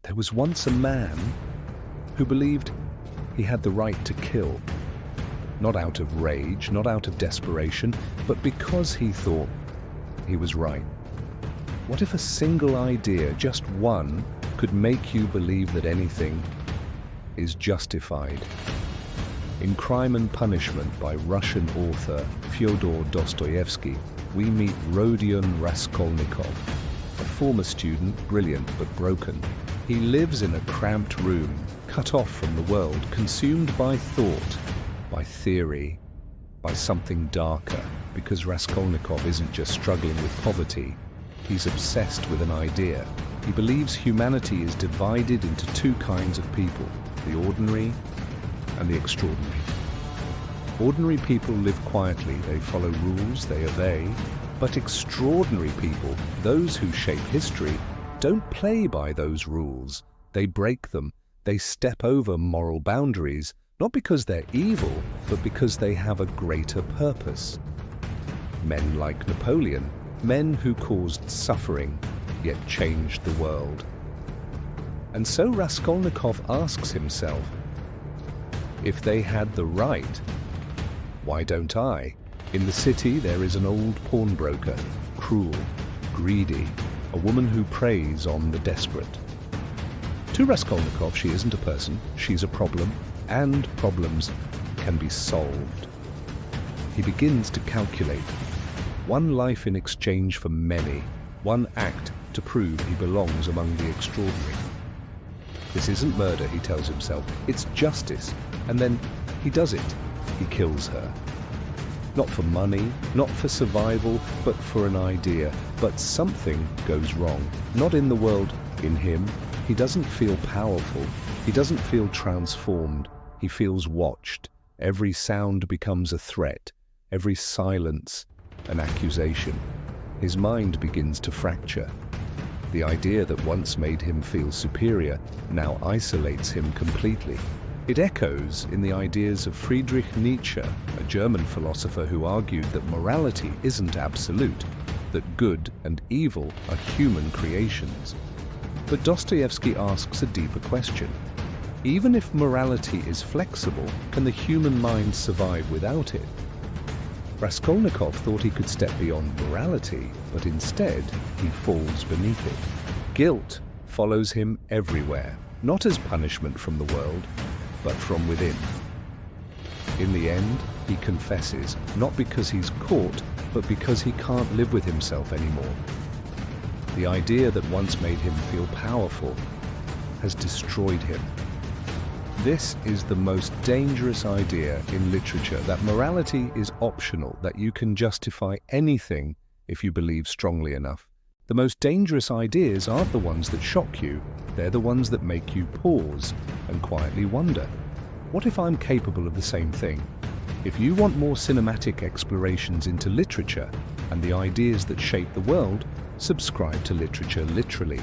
There was once a man who believed he had the right to kill, not out of rage, not out of desperation, but because he thought he was right. What if a single idea, just one, could make you believe that anything is justified? In Crime and Punishment by Russian author Fyodor Dostoevsky, we meet Rodion Raskolnikov, a former student, brilliant but broken. He lives in a cramped room, cut off from the world, consumed by thought, by theory, by something darker, because Raskolnikov isn't just struggling with poverty, he's obsessed with an idea. He believes humanity is divided into two kinds of people, the ordinary and the extraordinary. Ordinary people live quietly, they follow rules, they obey, but extraordinary people, those who shape history, don't play by those rules. They break them, they step over moral boundaries, not because they're evil, but because they have a greater purpose. Men like Napoleon, men who caused suffering, yet changed the world. And so Raskolnikov asks himself, if they had the right, why don't I? In the city there is an old pawnbroker, cruel, greedy, a woman who preys on the desperate. To Raskolnikov, she isn't a person, she's a problem, and problems can be solved. He begins to calculate. One life in exchange for many, one act to prove he belongs among the extraordinary. This isn't murder, he tells himself, it's justice. And then he does it. He kills her. Not for money, not for survival, but for an idea. But something goes wrong. Not in the world, in him. He doesn't feel powerful. He doesn't feel transformed. He feels watched. Every sound becomes a threat. Every silence, an accusation. His mind begins to fracture. The idea that once made him feel superior now isolates him completely. It echoes in the ideas of Friedrich Nietzsche, a German philosopher who argued that morality isn't absolute, that good and evil are human creations. But Dostoevsky asks a deeper question. Even if morality is flexible, can the human mind survive without it? Raskolnikov thought he could step beyond morality, but instead he falls beneath it. Guilt follows him everywhere, not as punishment from the world, but from within. In the end, he confesses, not because he's caught, but because he can't live with himself anymore. The idea that once made him feel powerful has destroyed him. This is the most dangerous idea in literature, that morality is optional, that you can justify anything if you believe strongly enough. The most dangerous ideas aren't the ones that shock you, they're the ones that make you pause and quietly wonder, what if I'm capable of the same thing? If you want more cinematic explorations into literature and the ideas that shape the world, subscribe to Literature Literally.